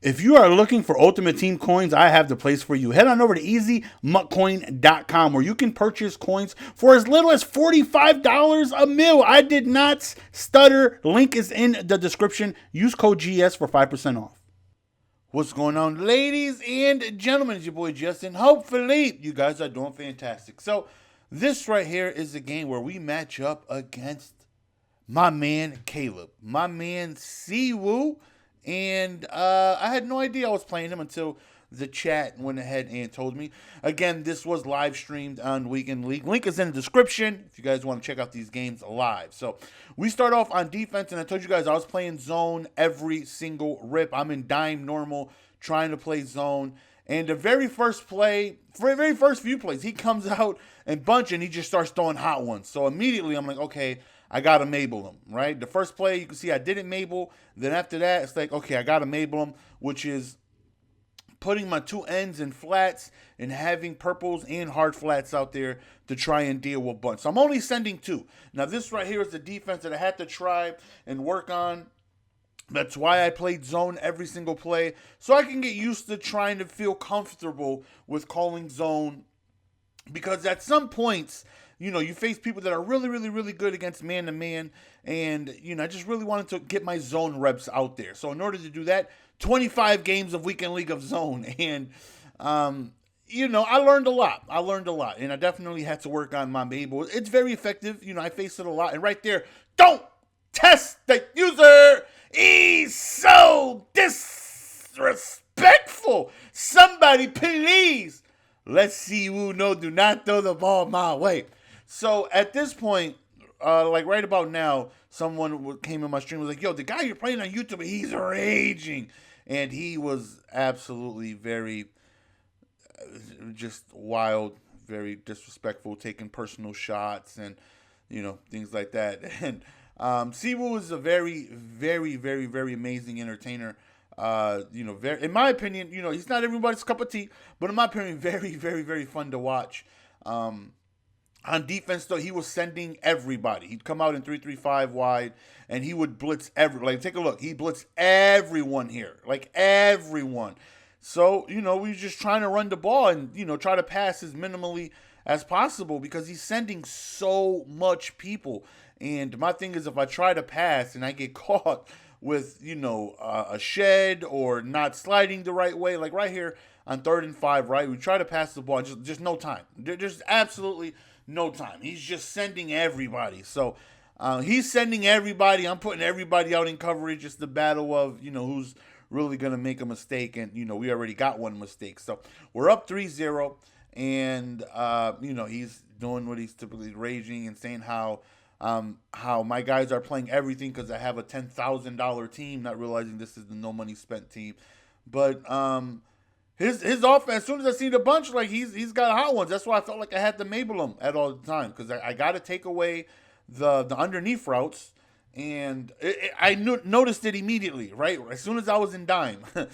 If you are looking for Ultimate Team coins, I have the place for you. Head on over to easymuckcoin.com where you can purchase coins for as little as $45 a mil. I did not stutter. Link is in the description. Use code GS for 5% off. What's going on, ladies and gentlemen? It's your boy Justin. Hopefully, you guys are doing fantastic. So, this right here is a game where we match up against my man Caleb, my man Cwoo, and I had no idea I was playing him until the chat went ahead and told me. Again, this was live streamed on Weekend League. Link is in the description if you guys want to check out these games live. So we start off on defense, and I told you guys I was playing zone every single rip. I'm in dime normal, trying to play zone. And the very first play, for the very first few plays, he comes out and bunch, and he just starts throwing hot ones. So immediately I'm like, okay, I got to Mabel him, right? The first play, you can see I didn't Mabel. Then after that, it's like, okay, I got to Mabel him, which is putting my two ends in flats and having purples and hard flats out there to try and deal with bunch. So I'm only sending two. Now, this right here is the defense that I had to try and work on. That's why I played zone every single play, so I can get used to trying to feel comfortable with calling zone. Because at some points, you face people that are really, really, really good against man-to-man, and, I just really wanted to get my zone reps out there. So in order to do that, 25 games of Weekend League of Zone, and, I learned a lot. And I definitely had to work on my Mabel. It's very effective. I face it a lot. And right there, don't test the user. He's so disrespectful. Somebody, please. Let's see who do not throw the ball my way. So at this point, like right about now, someone came in my stream and was like, yo, the guy you're playing on YouTube, he's raging. And he was absolutely very, just wild, very disrespectful, taking personal shots and, things like that. And Cwoo is a very, very, very, very amazing entertainer. Very, in my opinion, he's not everybody's cup of tea, but in my opinion, very, very, very fun to watch. On defense, though, he was sending everybody. He'd come out in 3-3-5 wide, and he would blitz take a look. He blitzed everyone here, like everyone. So, we were just trying to run the ball and, try to pass as minimally as possible because he's sending so much people. And my thing is, if I try to pass and I get caught with, a shed or not sliding the right way, like right here on 3rd and 5, right? We try to pass the ball, just no time. There's absolutely no time. He's just sending everybody. So he's sending everybody. I'm putting everybody out in coverage. It's the battle of, who's really going to make a mistake. And, we already got one mistake. So we're up 3-0. And, he's doing what he's typically raging and saying how my guys are playing everything because I have a $10,000 team, not realizing this is the no money spent team. But his offense, as soon as I see the bunch, like he's got hot ones. That's why I felt like I had to Mabel him at all the time because I got to take away the underneath routes. And I noticed it immediately, right? As soon as I was in dime. The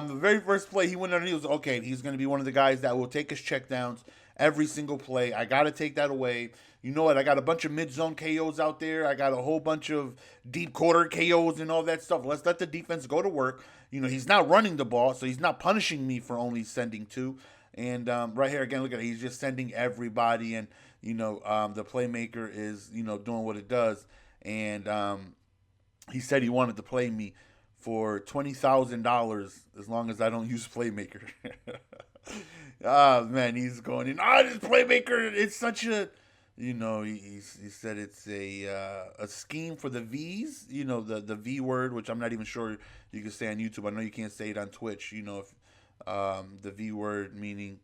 very first play, he went underneath. He was okay, he's going to be one of the guys that will take his checkdowns every single play. I got to take that away. You know what? I got a bunch of mid-zone KOs out there. I got a whole bunch of deep quarter KOs and all that stuff. Let's let the defense go to work. He's not running the ball, so he's not punishing me for only sending two. And right here, again, look at it. He's just sending everybody. And, the playmaker is, doing what it does. And he said he wanted to play me for $20,000 as long as I don't use playmaker. Oh, man, he's going in. This playmaker, it's such a... he said it's a scheme for the V's, the V word, which I'm not even sure you can say on YouTube. I know you can't say it on Twitch, if the V word meaning,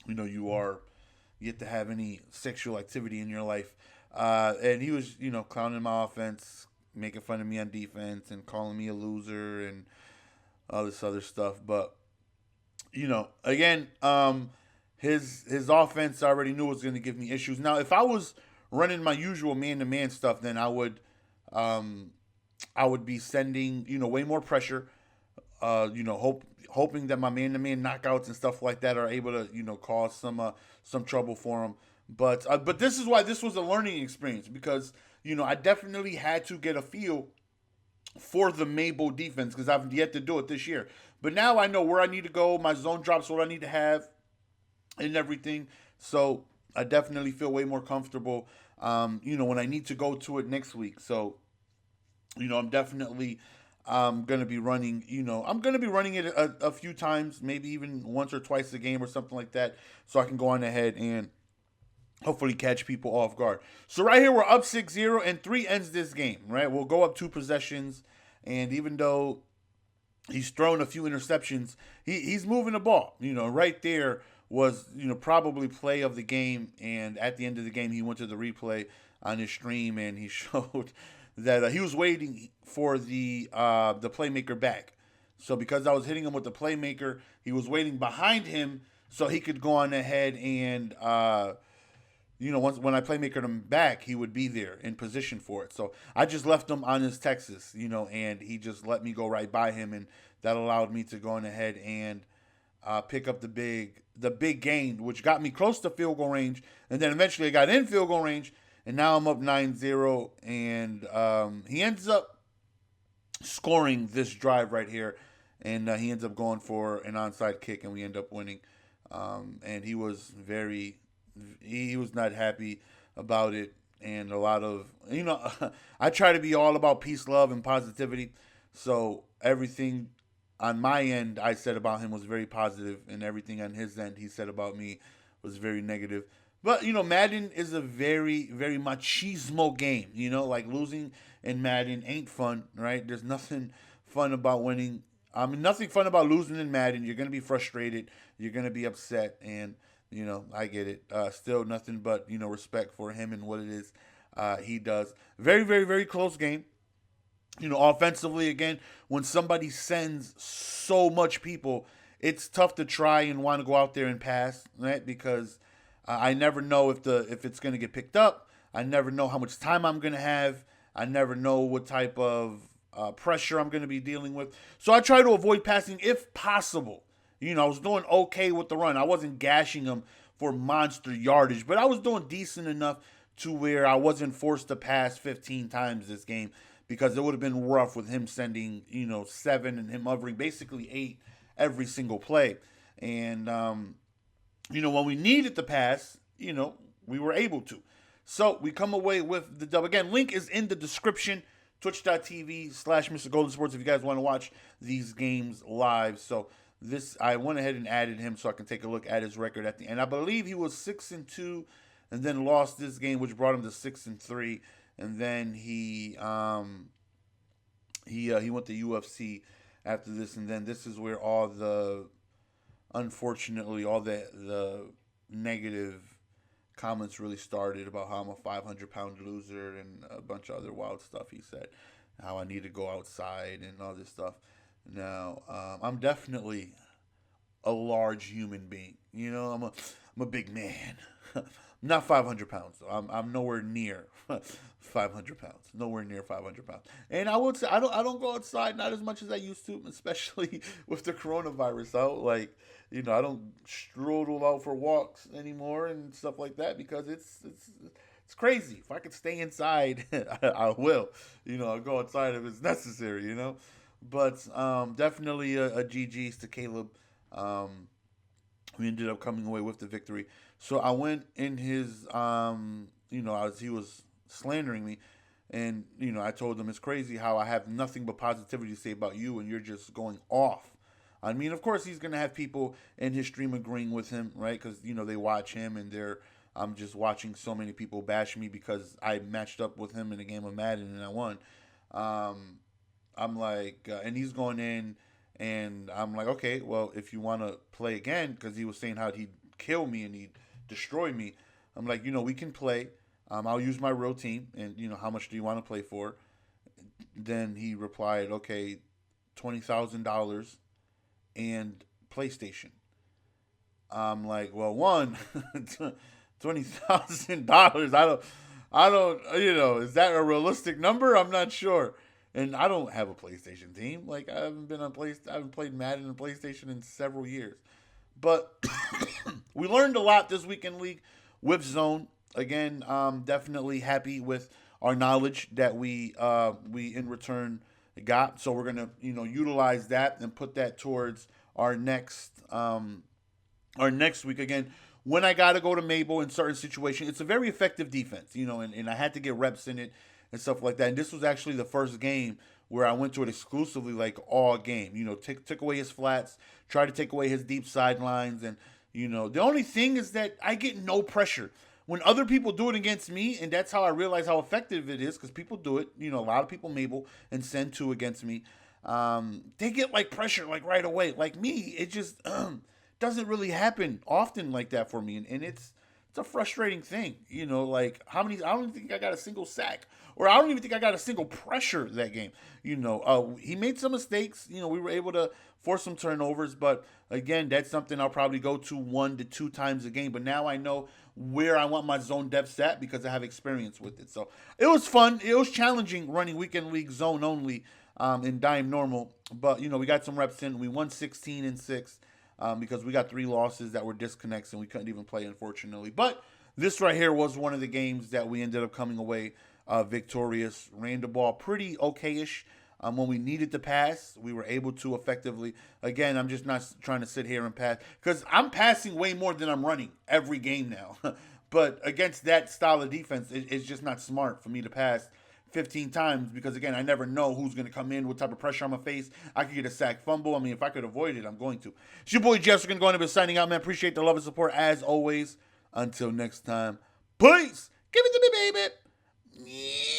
you get to have any sexual activity in your life. And he was, clowning my offense, making fun of me on defense and calling me a loser and all this other stuff. But, again, his offense I already knew was going to give me issues. Now, if I was running my usual man-to-man stuff, then I would be sending, way more pressure, hoping that my man-to-man knockouts and stuff like that are able to, cause some trouble for him. But this is why this was a learning experience because, I definitely had to get a feel for the Mabel defense because I've yet to do it this year. But now I know where I need to go. My zone drops, what I need to have, and everything. So I definitely feel way more comfortable. When I need to go to it next week. So I'm definitely gonna be running. I'm gonna be running it a few times, maybe even once or twice a game or something like that, so I can go on ahead and hopefully catch people off guard. So right here we're up 6-0 and 3 ends this game, right? We'll go up 2 possessions, and even though he's thrown a few interceptions, he's moving the ball. Right there was probably play of the game, and at the end of the game he went to the replay on his stream and he showed that he was waiting for the playmaker back. So because I was hitting him with the playmaker, he was waiting behind him so he could go on ahead and once when I playmakered him back, he would be there in position for it. So I just left him on his Texas, and he just let me go right by him, and that allowed me to go on ahead and pick up the big gain, which got me close to field goal range, and then eventually I got in field goal range, and now I'm up 9-0, and he ends up scoring this drive right here, and he ends up going for an onside kick, and we end up winning. And he was he was not happy about it, and a lot of I try to be all about peace, love, and positivity. So everything on my end I said about him was very positive, and everything on his end he said about me was very negative. But Madden is a very, very machismo game. Like losing in Madden ain't fun, right? There's nothing fun about winning. Nothing fun about losing in Madden. You're gonna be frustrated. You're gonna be upset, and I get it. Still nothing but respect for him and what it is he does. Very, very, very close game. Offensively, again, when somebody sends so much people, it's tough to try and want to go out there and pass, right? Because I never know if it's going to get picked up. I never know how much time I'm going to have. I never know what type of pressure I'm going to be dealing with. So I try to avoid passing if possible. I was doing okay with the run. I wasn't gashing him for monster yardage, but I was doing decent enough to where I wasn't forced to pass 15 times this game, because it would have been rough with him sending 7 and him hovering basically 8 every single play. And when we needed to pass, we were able to. So we come away with the dub. Again, link is in the description. Twitch.tv/Mr. Golden Sports if you guys want to watch these games live. So I went ahead and added him so I can take a look at his record at the end. I believe he was 6-2 and then lost this game, which brought him to 6-3. And then he went to UFC after this, and then this is where unfortunately all the negative comments really started about how I'm a 500-pound loser and a bunch of other wild stuff he said, how I need to go outside and all this stuff. Now, I'm definitely a large human being. I'm a big man. Not 500 pounds. I'm nowhere near 500 pounds. Nowhere near 500 pounds. And I would say I don't go outside not as much as I used to, especially with the coronavirus out. I don't stroll out for walks anymore and stuff like that because it's crazy. If I could stay inside, I will. I'll go outside if it's necessary. But definitely a GG's to Caleb. We ended up coming away with the victory. So I went in his, as he was slandering me, and I told him it's crazy how I have nothing but positivity to say about you, and you're just going off. Of course he's gonna have people in his stream agreeing with him, right? Because they watch him, and I'm just watching so many people bash me because I matched up with him in a game of Madden and I won. I'm like, and he's going in, and I'm like, okay, well, if you want to play again, because he was saying how he'd kill me and he'd destroy me. I'm like, we can play. I'll use my real team, and how much do you want to play for? Then he replied, okay, $20,000 and PlayStation. I'm like, well, $20,000. I don't. Is that a realistic number? I'm not sure. And I don't have a PlayStation team. Like I haven't played Madden and PlayStation in several years. But we learned a lot this weekend league with Zone. Again, definitely happy with our knowledge that we in return, got. So we're gonna utilize that and put that towards our next week again. When I gotta go to Mabel in certain situations, it's a very effective defense, and I had to get reps in it and stuff like that. And this was actually the first game where I went to it exclusively like all game. Took away his flats, tried to take away his deep sidelines, and the only thing is that I get no pressure. When other people do it against me, and that's how I realize how effective it is, because people do it. A lot of people Mabel and send two against me. They get like pressure like right away. Like me, it just doesn't really happen often like that for me, and it's a frustrating thing. Like how many? I don't even think I got a single sack, or I don't even think I got a single pressure that game. He made some mistakes. We were able to force some turnovers, but again, that's something I'll probably go to 1 to 2 times a game. But now I know where I want my zone depth at because I have experience with it. So it was fun. It was challenging running weekend league zone only in dime normal, but we got some reps in. We won 16-6. Because we got 3 losses that were disconnects and we couldn't even play, unfortunately. But this right here was one of the games that we ended up coming away victorious. Ran the ball pretty okay-ish. When we needed to pass, we were able to effectively. Again, I'm just not trying to sit here and pass because I'm passing way more than I'm running every game now. But against that style of defense, it's just not smart for me to pass 15 times because, again, I never know who's going to come in, what type of pressure I'm going to face. I could get a sack fumble. I mean, if I could avoid it, I'm going to. It's your boy Jess. We're going to be signing out, man. Appreciate the love and support as always. Until next time, peace. Give it to me, baby. Yeah.